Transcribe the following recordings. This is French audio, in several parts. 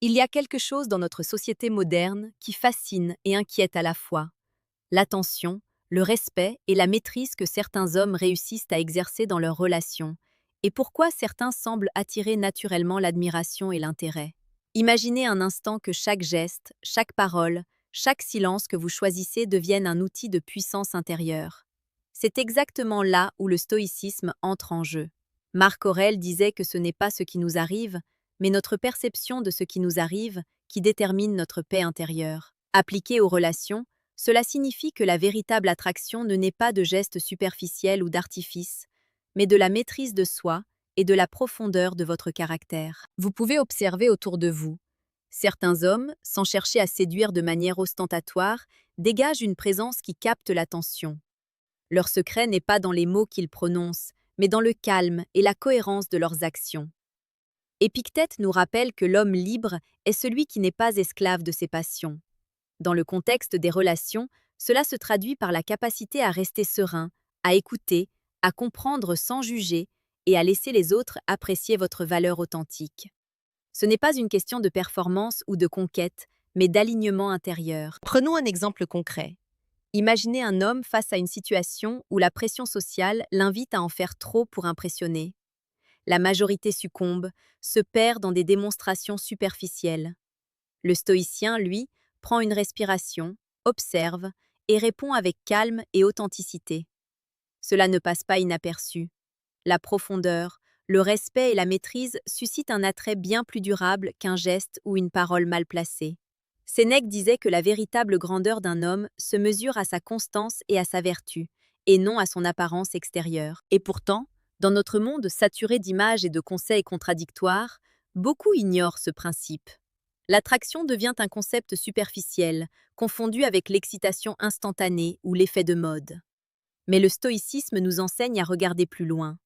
Il y a quelque chose dans notre société moderne qui fascine et inquiète à la fois. L'attention, le respect et la maîtrise que certains hommes réussissent à exercer dans leurs relations, et pourquoi certains semblent attirer naturellement l'admiration et l'intérêt. Imaginez un instant que chaque geste, chaque parole, chaque silence que vous choisissez devienne un outil de puissance intérieure. C'est exactement là où le stoïcisme entre en jeu. Marc Aurèle disait que ce n'est pas ce qui nous arrive, mais notre perception de ce qui nous arrive qui détermine notre paix intérieure. Appliqué aux relations, cela signifie que la véritable attraction ne naît pas de gestes superficiels ou d'artifices, mais de la maîtrise de soi et de la profondeur de votre caractère. Vous pouvez observer autour de vous. Certains hommes, sans chercher à séduire de manière ostentatoire, dégagent une présence qui capte l'attention. Leur secret n'est pas dans les mots qu'ils prononcent, mais dans le calme et la cohérence de leurs actions. Épictète nous rappelle que l'homme libre est celui qui n'est pas esclave de ses passions. Dans le contexte des relations, cela se traduit par la capacité à rester serein, à écouter, à comprendre sans juger et à laisser les autres apprécier votre valeur authentique. Ce n'est pas une question de performance ou de conquête, mais d'alignement intérieur. Prenons un exemple concret. Imaginez un homme face à une situation où la pression sociale l'invite à en faire trop pour impressionner. La majorité succombe, se perd dans des démonstrations superficielles. Le stoïcien, lui, prend une respiration, observe et répond avec calme et authenticité. Cela ne passe pas inaperçu. La profondeur, le respect et la maîtrise suscitent un attrait bien plus durable qu'un geste ou une parole mal placée. Sénèque disait que la véritable grandeur d'un homme se mesure à sa constance et à sa vertu, et non à son apparence extérieure. Et pourtant, dans notre monde saturé d'images et de conseils contradictoires, beaucoup ignorent ce principe. L'attraction devient un concept superficiel, confondu avec l'excitation instantanée ou l'effet de mode. Mais le stoïcisme nous enseigne à regarder plus loin.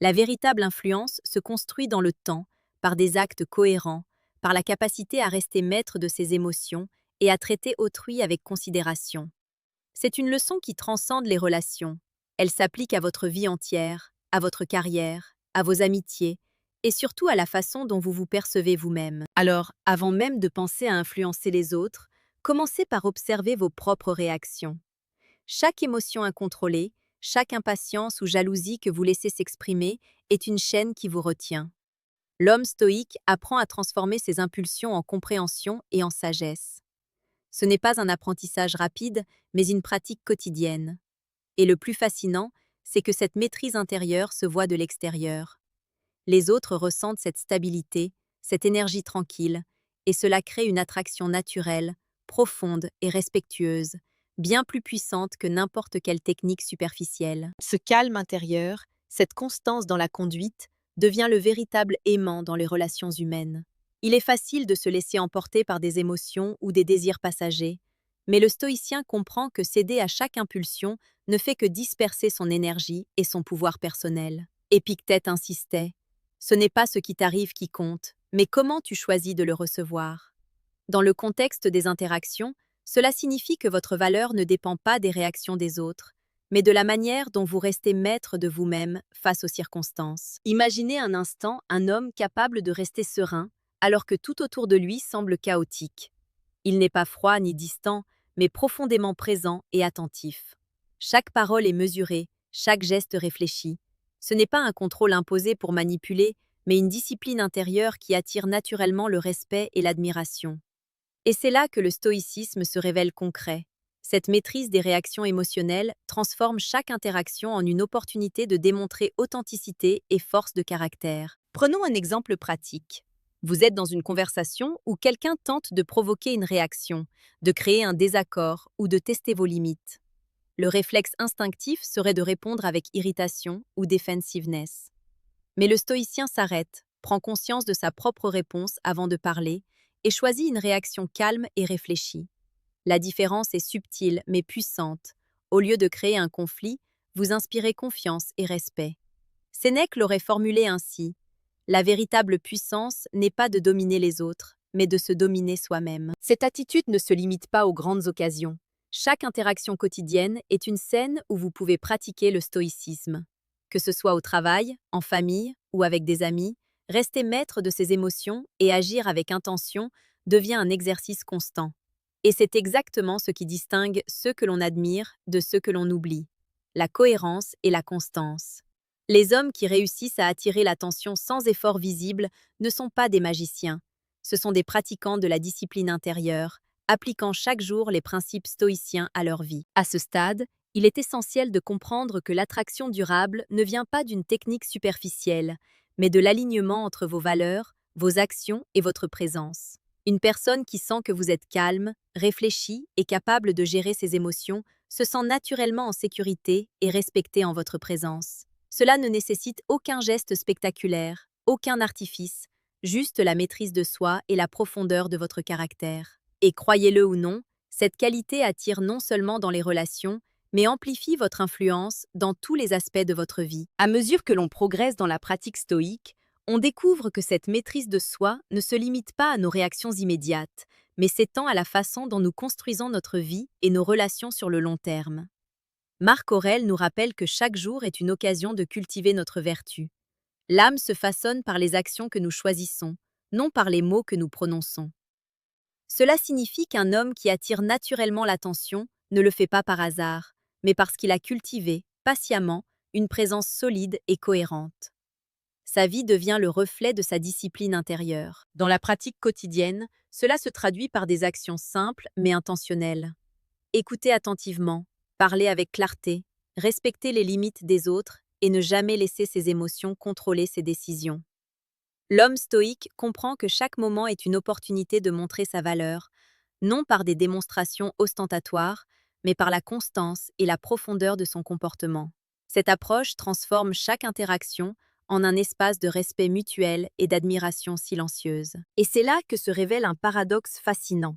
La véritable influence se construit dans le temps, par des actes cohérents, par la capacité à rester maître de ses émotions et à traiter autrui avec considération. C'est une leçon qui transcende les relations. Elle s'applique à votre vie entière, à votre carrière, à vos amitiés, et surtout à la façon dont vous vous percevez vous-même. Alors, avant même de penser à influencer les autres, commencez par observer vos propres réactions. Chaque émotion incontrôlée, chaque impatience ou jalousie que vous laissez s'exprimer est une chaîne qui vous retient. L'homme stoïque apprend à transformer ses impulsions en compréhension et en sagesse. Ce n'est pas un apprentissage rapide, mais une pratique quotidienne. Et le plus fascinant, c'est que cette maîtrise intérieure se voit de l'extérieur. Les autres ressentent cette stabilité, cette énergie tranquille, et cela crée une attraction naturelle, profonde et respectueuse, bien plus puissante que n'importe quelle technique superficielle. Ce calme intérieur, cette constance dans la conduite, devient le véritable aimant dans les relations humaines. Il est facile de se laisser emporter par des émotions ou des désirs passagers, mais le stoïcien comprend que céder à chaque impulsion ne fait que disperser son énergie et son pouvoir personnel. Épictète insistait. Ce n'est pas ce qui t'arrive qui compte, mais comment tu choisis de le recevoir. Dans le contexte des interactions, cela signifie que votre valeur ne dépend pas des réactions des autres, mais de la manière dont vous restez maître de vous-même face aux circonstances. Imaginez un instant un homme capable de rester serein, alors que tout autour de lui semble chaotique. Il n'est pas froid ni distant, mais profondément présent et attentif. Chaque parole est mesurée, chaque geste réfléchi. Ce n'est pas un contrôle imposé pour manipuler, mais une discipline intérieure qui attire naturellement le respect et l'admiration. Et c'est là que le stoïcisme se révèle concret. Cette maîtrise des réactions émotionnelles transforme chaque interaction en une opportunité de démontrer authenticité et force de caractère. Prenons un exemple pratique. Vous êtes dans une conversation où quelqu'un tente de provoquer une réaction, de créer un désaccord ou de tester vos limites. Le réflexe instinctif serait de répondre avec irritation ou defensiveness. Mais le stoïcien s'arrête, prend conscience de sa propre réponse avant de parler et choisit une réaction calme et réfléchie. La différence est subtile mais puissante. Au lieu de créer un conflit, vous inspirez confiance et respect. Sénèque l'aurait formulé ainsi. La véritable puissance n'est pas de dominer les autres, mais de se dominer soi-même. Cette attitude ne se limite pas aux grandes occasions. Chaque interaction quotidienne est une scène où vous pouvez pratiquer le stoïcisme. Que ce soit au travail, en famille ou avec des amis, Rester maître de ses émotions et agir avec intention devient un exercice constant. Et c'est exactement ce qui distingue ceux que l'on admire de ceux que l'on oublie. La cohérence et la constance. Les hommes qui réussissent à attirer l'attention sans effort visible ne sont pas des magiciens. Ce sont des pratiquants de la discipline intérieure, appliquant chaque jour les principes stoïciens à leur vie. À ce stade, il est essentiel de comprendre que l'attraction durable ne vient pas d'une technique superficielle, mais de l'alignement entre vos valeurs, vos actions et votre présence. Une personne qui sent que vous êtes calme, réfléchi et capable de gérer ses émotions se sent naturellement en sécurité et respectée en votre présence. Cela ne nécessite aucun geste spectaculaire, aucun artifice, juste la maîtrise de soi et la profondeur de votre caractère. Et croyez-le ou non, cette qualité attire non seulement dans les relations, mais amplifie votre influence dans tous les aspects de votre vie. À mesure que l'on progresse dans la pratique stoïque, on découvre que cette maîtrise de soi ne se limite pas à nos réactions immédiates, mais s'étend à la façon dont nous construisons notre vie et nos relations sur le long terme. Marc Aurèle nous rappelle que chaque jour est une occasion de cultiver notre vertu. L'âme se façonne par les actions que nous choisissons, non par les mots que nous prononçons. Cela signifie qu'un homme qui attire naturellement l'attention ne le fait pas par hasard, mais parce qu'il a cultivé, patiemment, une présence solide et cohérente. Sa vie devient le reflet de sa discipline intérieure. Dans la pratique quotidienne, cela se traduit par des actions simples mais intentionnelles. Écouter attentivement, parler avec clarté, respecter les limites des autres et ne jamais laisser ses émotions contrôler ses décisions. L'homme stoïque comprend que chaque moment est une opportunité de montrer sa valeur, non par des démonstrations ostentatoires, mais par la constance et la profondeur de son comportement. Cette approche transforme chaque interaction en un espace de respect mutuel et d'admiration silencieuse. Et c'est là que se révèle un paradoxe fascinant.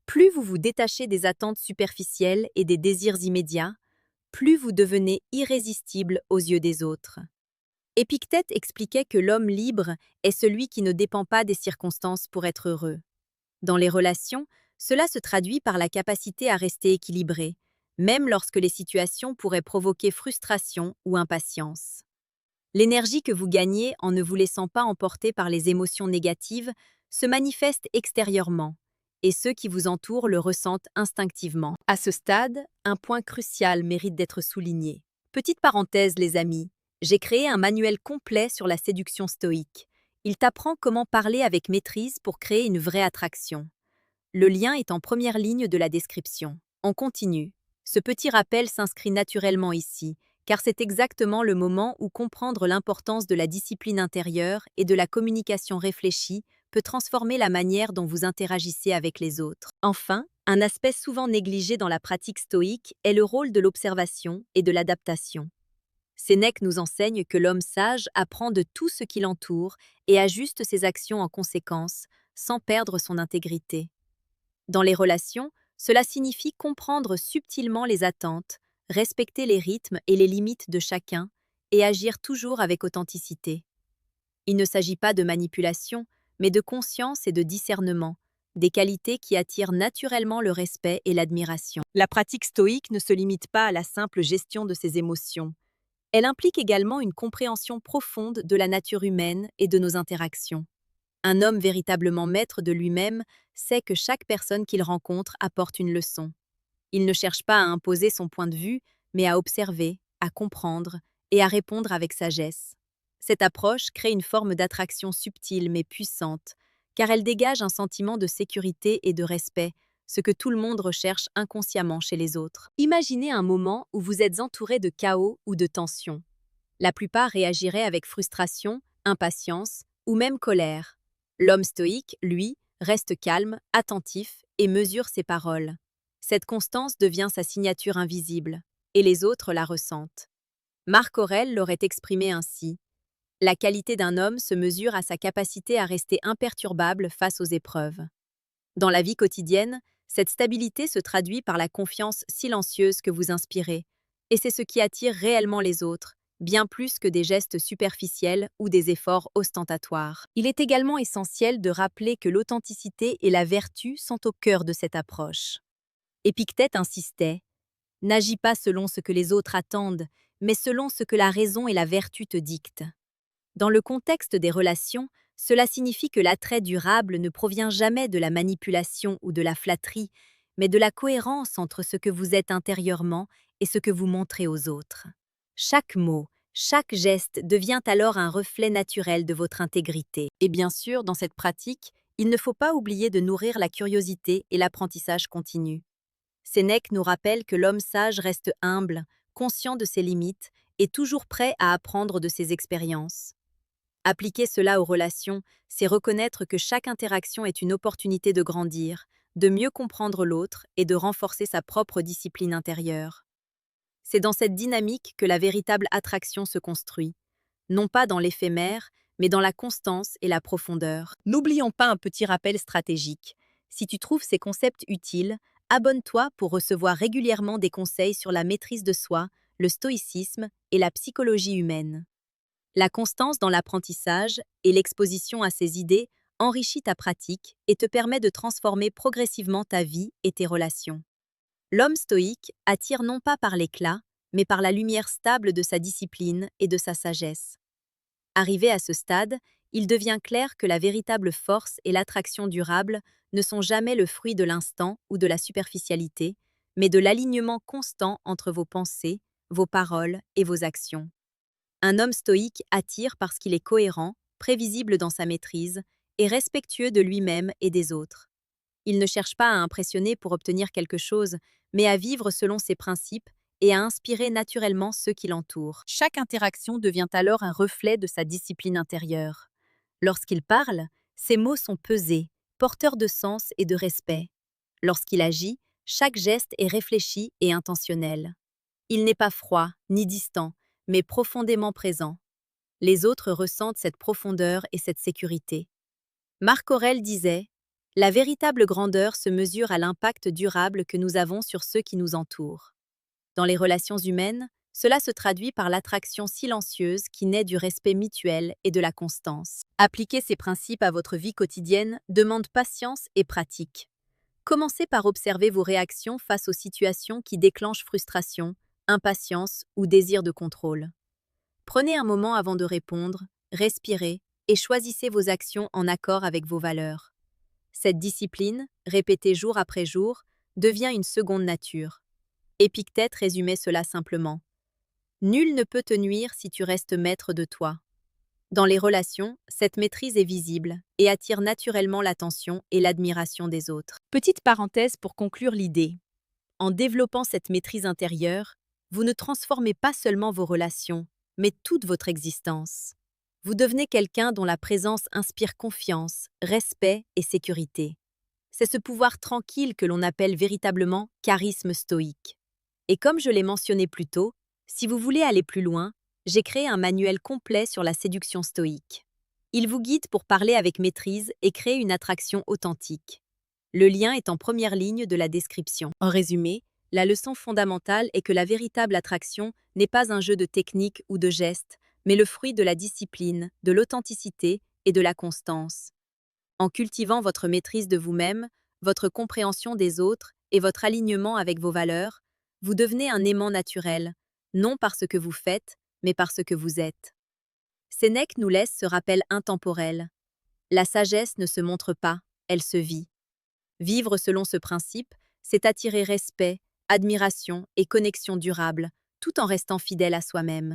Plus vous vous détachez des attentes superficielles et des désirs immédiats, plus vous devenez irrésistible aux yeux des autres. Épictète expliquait que l'homme libre est celui qui ne dépend pas des circonstances pour être heureux. Dans les relations, cela se traduit par la capacité à rester équilibré, même lorsque les situations pourraient provoquer frustration ou impatience. L'énergie que vous gagnez en ne vous laissant pas emporter par les émotions négatives se manifeste extérieurement, et ceux qui vous entourent le ressentent instinctivement. À ce stade, un point crucial mérite d'être souligné. Petite parenthèse, les amis, j'ai créé un manuel complet sur la séduction stoïque. Il t'apprend comment parler avec maîtrise pour créer une vraie attraction. Le lien est en première ligne de la description. On continue. Ce petit rappel s'inscrit naturellement ici, car c'est exactement le moment où comprendre l'importance de la discipline intérieure et de la communication réfléchie peut transformer la manière dont vous interagissez avec les autres. Enfin, un aspect souvent négligé dans la pratique stoïque est le rôle de l'observation et de l'adaptation. Sénèque nous enseigne que l'homme sage apprend de tout ce qui l'entoure et ajuste ses actions en conséquence, sans perdre son intégrité. Dans les relations, cela signifie comprendre subtilement les attentes, respecter les rythmes et les limites de chacun et agir toujours avec authenticité. Il ne s'agit pas de manipulation, mais de conscience et de discernement, des qualités qui attirent naturellement le respect et l'admiration. La pratique stoïque ne se limite pas à la simple gestion de ses émotions. Elle implique également une compréhension profonde de la nature humaine et de nos interactions. Un homme véritablement maître de lui-même sait que chaque personne qu'il rencontre apporte une leçon. Il ne cherche pas à imposer son point de vue, mais à observer, à comprendre et à répondre avec sagesse. Cette approche crée une forme d'attraction subtile mais puissante, car elle dégage un sentiment de sécurité et de respect, ce que tout le monde recherche inconsciemment chez les autres. Imaginez un moment où vous êtes entouré de chaos ou de tension. La plupart réagiraient avec frustration, impatience ou même colère. L'homme stoïque, lui, reste calme, attentif et mesure ses paroles. Cette constance devient sa signature invisible, et les autres la ressentent. Marc Aurèle l'aurait exprimé ainsi. La qualité d'un homme se mesure à sa capacité à rester imperturbable face aux épreuves. Dans la vie quotidienne, cette stabilité se traduit par la confiance silencieuse que vous inspirez, et c'est ce qui attire réellement les autres, bien plus que des gestes superficiels ou des efforts ostentatoires. Il est également essentiel de rappeler que l'authenticité et la vertu sont au cœur de cette approche. Épictète insistait « N'agis pas selon ce que les autres attendent, mais selon ce que la raison et la vertu te dictent ». Dans le contexte des relations, cela signifie que l'attrait durable ne provient jamais de la manipulation ou de la flatterie, mais de la cohérence entre ce que vous êtes intérieurement et ce que vous montrez aux autres. Chaque mot, chaque geste devient alors un reflet naturel de votre intégrité. Et bien sûr, dans cette pratique, il ne faut pas oublier de nourrir la curiosité et l'apprentissage continu. Sénèque nous rappelle que l'homme sage reste humble, conscient de ses limites et toujours prêt à apprendre de ses expériences. Appliquer cela aux relations, c'est reconnaître que chaque interaction est une opportunité de grandir, de mieux comprendre l'autre et de renforcer sa propre discipline intérieure. C'est dans cette dynamique que la véritable attraction se construit, non pas dans l'éphémère, mais dans la constance et la profondeur. N'oublions pas un petit rappel stratégique. Si tu trouves ces concepts utiles, abonne-toi pour recevoir régulièrement des conseils sur la maîtrise de soi, le stoïcisme et la psychologie humaine. La constance dans l'apprentissage et l'exposition à ces idées enrichit ta pratique et te permet de transformer progressivement ta vie et tes relations. L'homme stoïque attire non pas par l'éclat, mais par la lumière stable de sa discipline et de sa sagesse. Arrivé à ce stade, il devient clair que la véritable force et l'attraction durable ne sont jamais le fruit de l'instant ou de la superficialité, mais de l'alignement constant entre vos pensées, vos paroles et vos actions. Un homme stoïque attire parce qu'il est cohérent, prévisible dans sa maîtrise et respectueux de lui-même et des autres. Il ne cherche pas à impressionner pour obtenir quelque chose, mais à vivre selon ses principes et à inspirer naturellement ceux qui l'entourent. Chaque interaction devient alors un reflet de sa discipline intérieure. Lorsqu'il parle, ses mots sont pesés, porteurs de sens et de respect. Lorsqu'il agit, chaque geste est réfléchi et intentionnel. Il n'est pas froid ni distant, mais profondément présent. Les autres ressentent cette profondeur et cette sécurité. Marc Aurèle disait « La véritable grandeur se mesure à l'impact durable que nous avons sur ceux qui nous entourent. » Dans les relations humaines, cela se traduit par l'attraction silencieuse qui naît du respect mutuel et de la constance. Appliquer ces principes à votre vie quotidienne demande patience et pratique. Commencez par observer vos réactions face aux situations qui déclenchent frustration, impatience ou désir de contrôle. Prenez un moment avant de répondre, respirez et choisissez vos actions en accord avec vos valeurs. Cette discipline, répétée jour après jour, devient une seconde nature. Épictète résumait cela simplement. Nul ne peut te nuire si tu restes maître de toi. Dans les relations, cette maîtrise est visible et attire naturellement l'attention et l'admiration des autres. Petite parenthèse pour conclure l'idée. En développant cette maîtrise intérieure, vous ne transformez pas seulement vos relations, mais toute votre existence. Vous devenez quelqu'un dont la présence inspire confiance, respect et sécurité. C'est ce pouvoir tranquille que l'on appelle véritablement charisme stoïque. Et comme je l'ai mentionné plus tôt, si vous voulez aller plus loin, j'ai créé un manuel complet sur la séduction stoïque. Il vous guide pour parler avec maîtrise et créer une attraction authentique. Le lien est en première ligne de la description. En résumé, la leçon fondamentale est que la véritable attraction n'est pas un jeu de techniques ou de gestes, mais le fruit de la discipline, de l'authenticité et de la constance. En cultivant votre maîtrise de vous-même, votre compréhension des autres et votre alignement avec vos valeurs, vous devenez un aimant naturel, non par ce que vous faites, mais par ce que vous êtes. Sénèque nous laisse ce rappel intemporel. La sagesse ne se montre pas, elle se vit. Vivre selon ce principe, c'est attirer respect, admiration et connexion durable, tout en restant fidèle à soi-même.